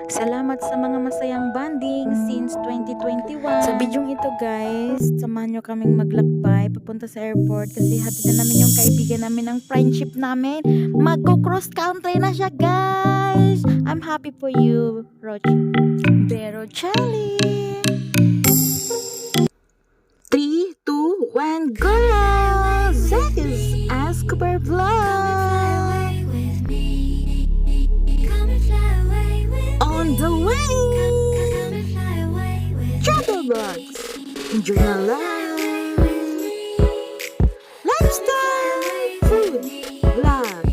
Salamat sa mga masayang bonding since 2021. Sa bidyong ito guys, samahan nyo kaming maglakbay papunta sa airport kasi hatid na namin yung kaibigan namin ng friendship namin. Magko-cross country na siya guys. I'm happy for you, Rochi. Pero Charlie. 3, 2, 1, go! That is Escobar Vlog. On the way! Travel Vlogs. Enjoy your life. Lifestyle. Food. Vlog.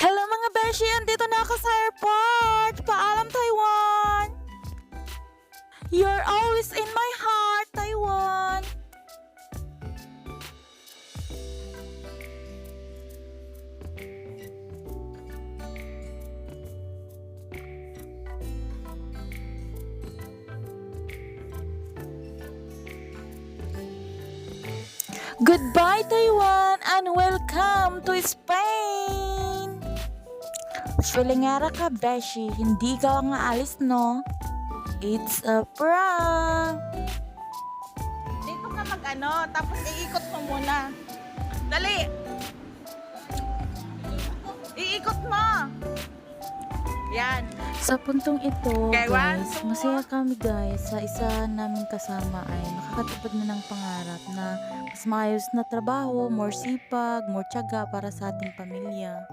Hello mga beshi! Andito na ako sa airport! Paalam Taiwan! You're always in my heart, Taiwan! Goodbye Taiwan and welcome to Spain! Filingera ka, beshi. Hindi ka nga alis, no? It's a prank! Dito ka mag-ano, tapos iikot mo muna. Dali! Iikot mo! Yan. Sa puntong ito, Okay, guys, 1, 2. masaya kami guys sa isa naming kasama ay makakatupad na ng pangarap na mas maayos na trabaho, more sipag, more tiyaga para sa ating pamilya.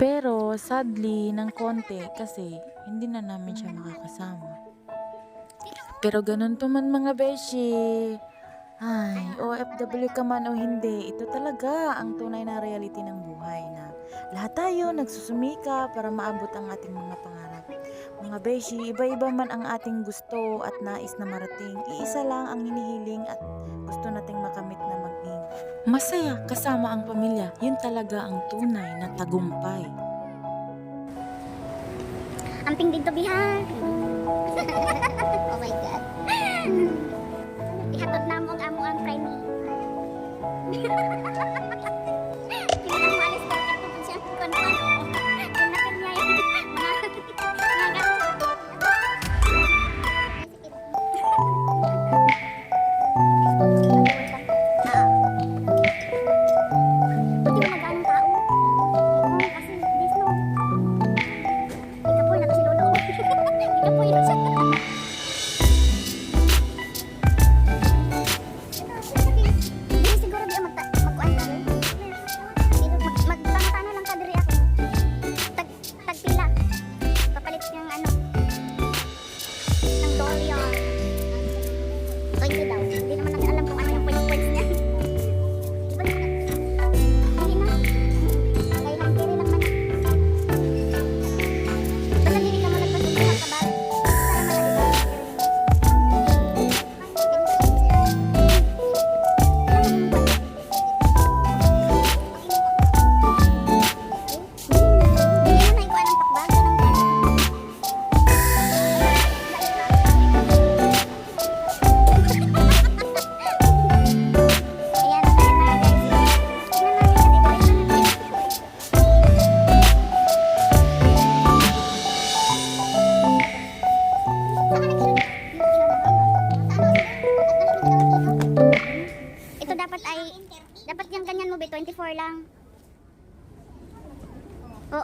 Pero sadly, ng konti kasi hindi na namin siya makakasama. Pero ganun to man mga beshi. Ay, OFW ka man o hindi, ito talaga ang tunay na reality ng buhay na lahat tayo nagsusumika para maabot ang ating mga pangarap. Mga beshi, iba-iba man ang ating gusto at nais na marating. Iisa lang ang hinihiling at gusto nating makamit na maging masaya kasama ang pamilya. Yun talaga ang tunay na tagumpay. Amping dito bihan. Oh my God. Ihatod na mo ang amo ang prime. Tingnan mo alis ka ito siya kon kon. Tunakan niya yung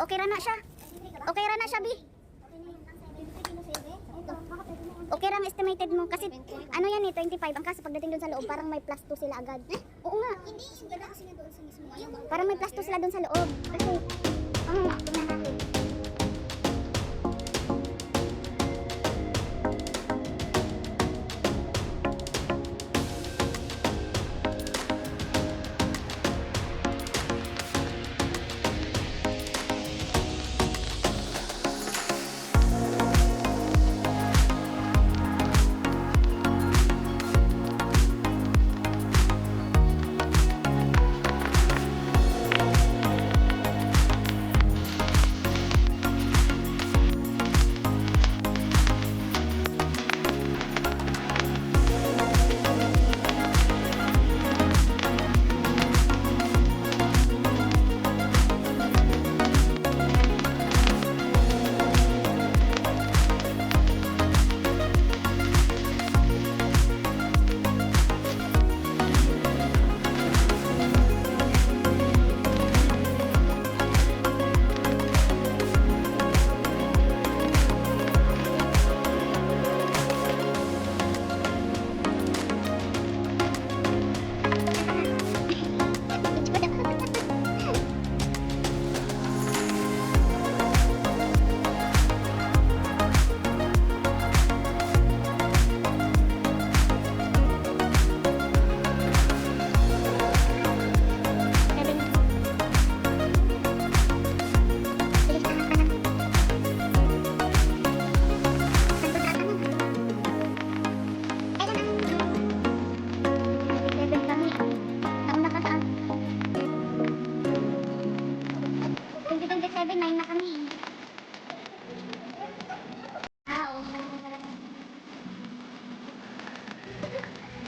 okay ra na siya. Okay ra na siya, Bi. Okay lang estimated mo kasi ano yan eh 25 ang kaso pagdating doon sa loob parang may plus 2 sila agad. Oo nga. Hindi yung ganda kasi na doon sa mismo. Parang may plus 2 sila doon sa loob. Kasi tingnan natin.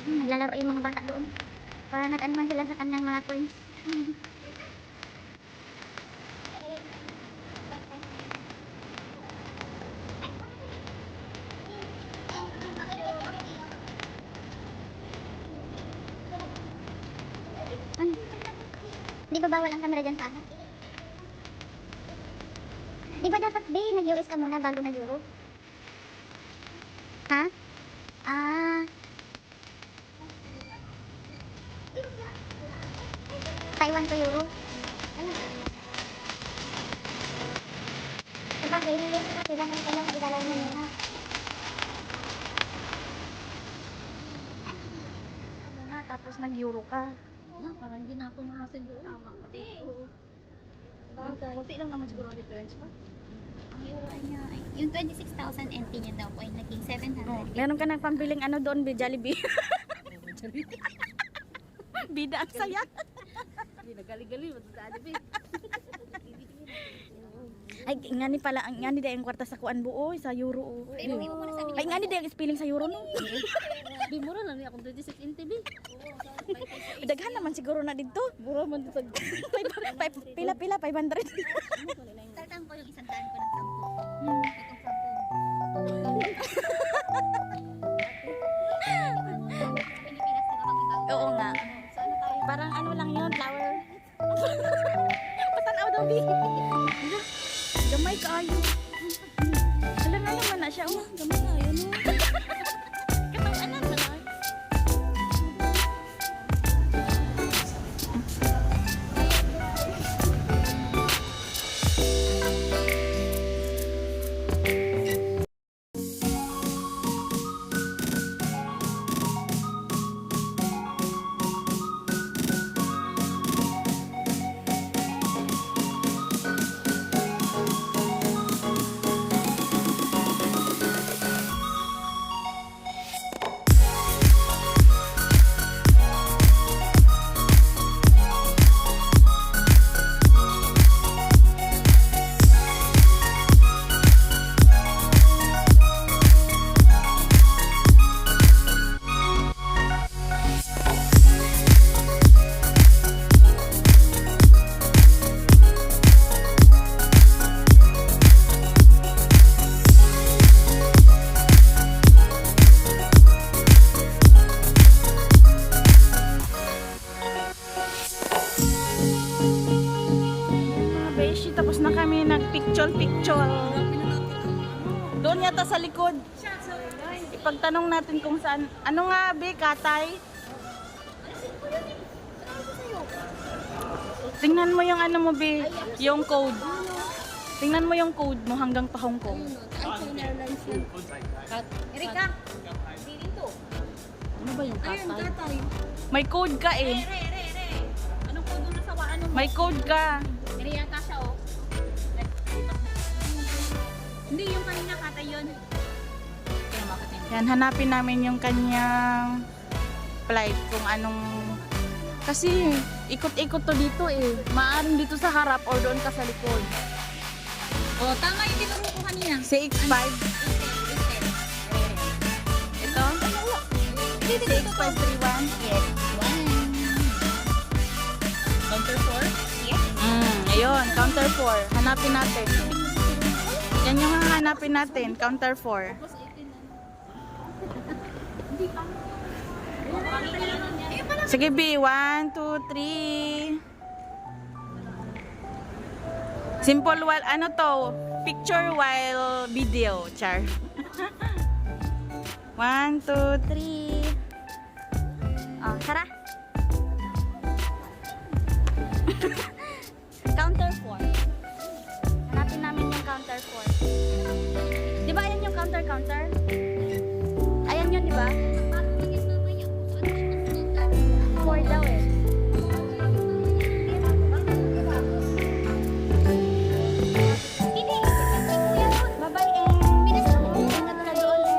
Naglalaro yung mga bata doon. Para nag-anuman sila sa kanyang mga coins. Ay. Di ba bawal ang camera dyan sa akin? Di ba dapat be, nag-euros ka muna bago nag-euro? Ha? Ah. Taiwan to euro. Diba, hindi sila ng kailangan idala mo muna. Ano na, tapos nag-euro ka. Parang hindi na ako makasin doon. Tama. Kunti lang naman siguro ang difference pa. Ang euro niya, yung 26,000 NT niya daw po ay naging 700. Meron ka ng pambiling ano doon, Jollibee. Bida ang saya. Hindi nagali-gali. Matutali ba? Ay, ngani pala, ngani dahil ang kwarta sa kuan buo, sa euro. Pero hindi mo muna sabi Ay, ngani dahil spelling sa euro no. Di mura lang niya akong 26 NTB. Daghan naman siguro na dito. Mura man dito. Pila-pila, 500. Tartang ko yung isang daan ko ng 10. Pilipinas ka kapag ibang. Oo nga. Parang ano lang yun, flower. Patanaw daw, Bi. Gamay kaayo. Alam na naman na siya. Oh, gamay kaayo, no? Katang-anan na lang. Doon yata sa likod. Ipagtanong natin kung saan. Ano nga, Be, Katay? Tingnan mo yung ano mo, Be. Yung code. Tingnan mo yung code mo hanggang pa Hong Kong. Erika. Ano ba yung Ayun, Katay? tatay. May code ka eh. Anong kodo na sa ano mo? May code ka. Ere yata siya, oh. Hindi, yung kanina katay yun. Kaya bakit hindi? Yan, hanapin namin yung kanyang flight kung anong... Kasi ikot-ikot to dito eh. Maaring dito sa harap or doon ka sa likod. Oh, tama yung tinuro ko kanina. CX5. Ito? CX531. Yes. Counter 4? Yes. Ayun, counter 4. Hanapin natin. Yan yung hanapin natin, counter 4. Sige B, 1, 2, 3. Simple while, ano to? Picture while video, char. 1, 2, 3. Oh, tara. Counter 4. Hanapin namin yung counter 4. Di ba ayan yung counter? Ayan yun, di ba? 4 daw eh. Bye-bye eh. Ingat ka doon eh.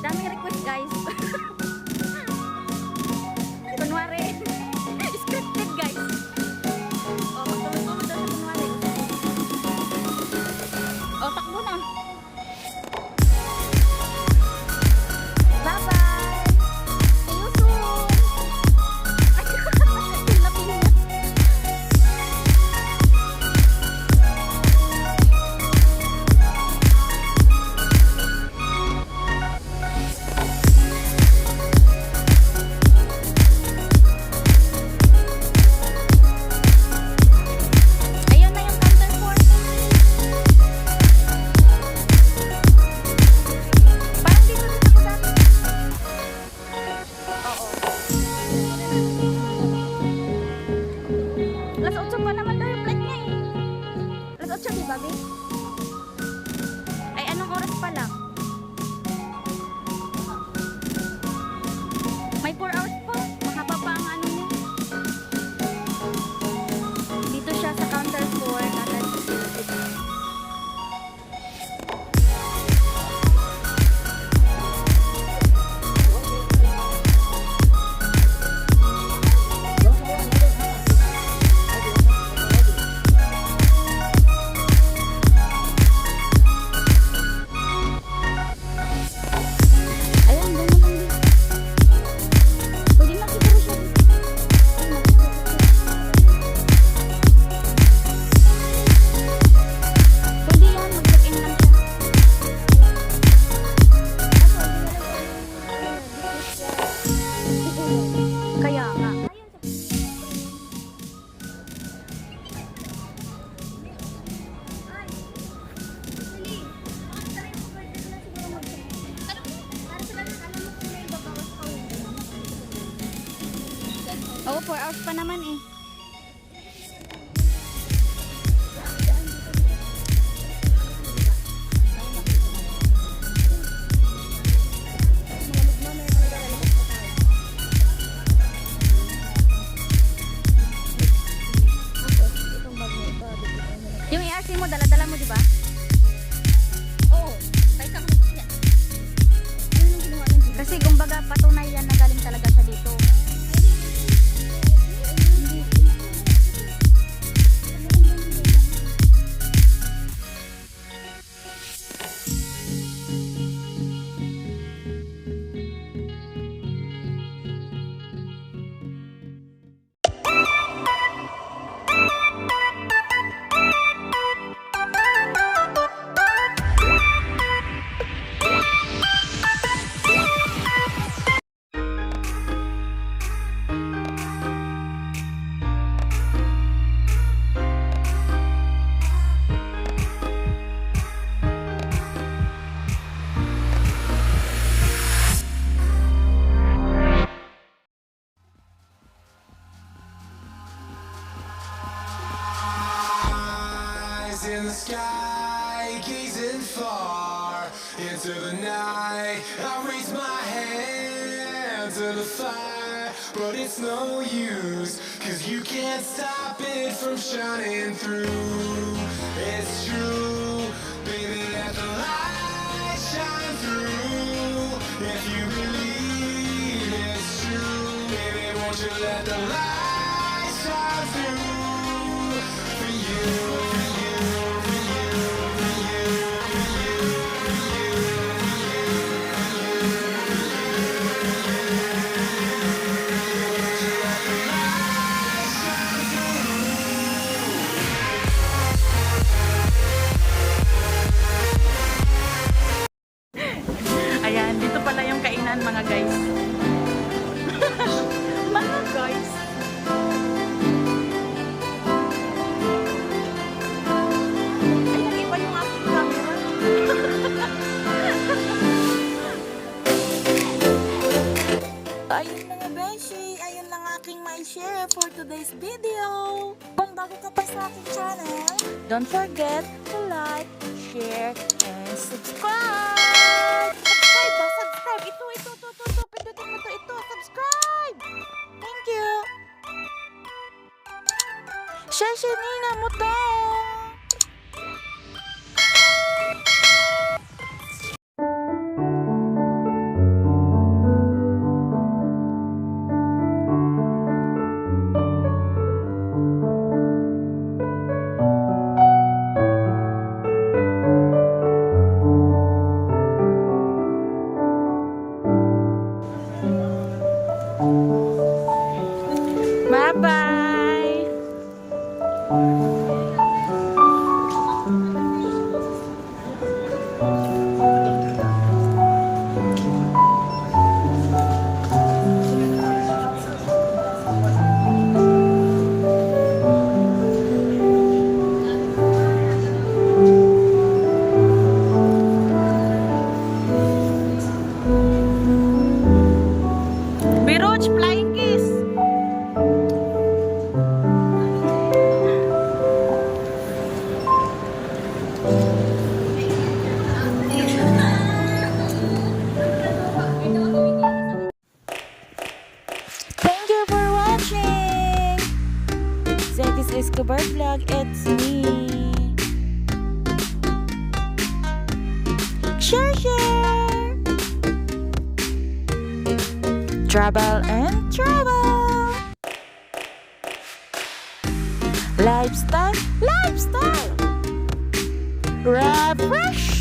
Daming request guys. Kunwari. Scripted guys. Oh, magtulog-tulog daw sa kunwari. Oh, takbo na. Bye-bye. See you soon. Ay, lapin. Ayun na yung counter 4. Parang dito rin ako dati. Oo. Alas 8 pa naman daw yung flight niya eh. Alas 8 di ba, babe? Ay, anong oras pa lang? May 4 hours pa. Mahaba pa ang ano niya. Dito siya sa counter 4. Nasa facility. Ayan, doon na lang din. Pwede na siguro siya. Pwede yan, mag-check-in lang siya. Kaya nga. Oo, 4 hours pa naman eh. Yung ERC mo, dala-dala mo, di ba? Oo. Kasi kumbaga patunay yan na galing talaga siya dito. Hindi. in the sky, gazing far into the night. I raise my hand to the fire, but it's no use, 'cause you can't stop it from shining through. It's true, baby, let the light shine through. If you believe it's true, baby, won't you let the light shine through for you, for you, for you, for you, for you, for you, Ayan, dito pala yung kainan mga guys. Mga guys. Ay, nag-iba yung aking camera. Ayun mga beshi, ayun lang aking may share for today's video. Kung bago ka pa sa aking channel, don't forget to like, share, and subscribe! Subscribe ba? Subscribe! Ito, pindutin mo ito, subscribe! Thank you! Nina mo to! Bye-bye! Biruch, flying kiss! Thank you for watching! Zetis Escobar Vlog, it's me! Share! Travel and travel! Lifestyle! Refresh!